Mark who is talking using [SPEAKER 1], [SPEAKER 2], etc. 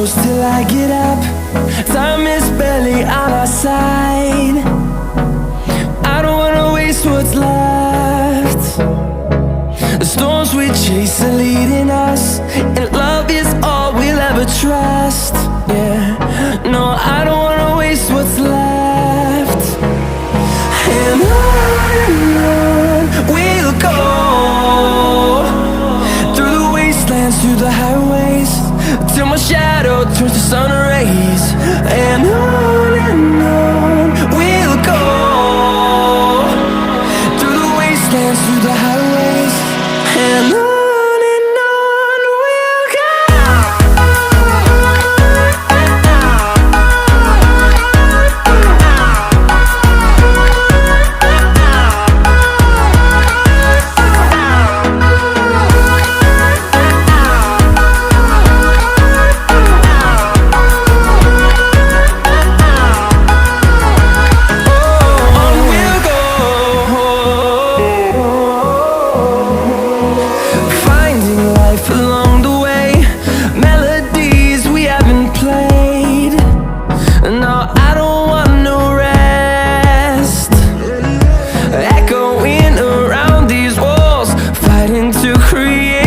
[SPEAKER 1] close till I get up. Time is barely on our side. I don't wanna waste what's left. The storms we chase are leading us, and love is all we'll ever trust. Yeah, no, I don't wanna waste what's left. And on we'll go, through the wastelands, through the highways, till my shadow turns to sun rays. And on we'll go, through the wastelands, through the highways, and on we'll go. Echoing around these walls, fighting to create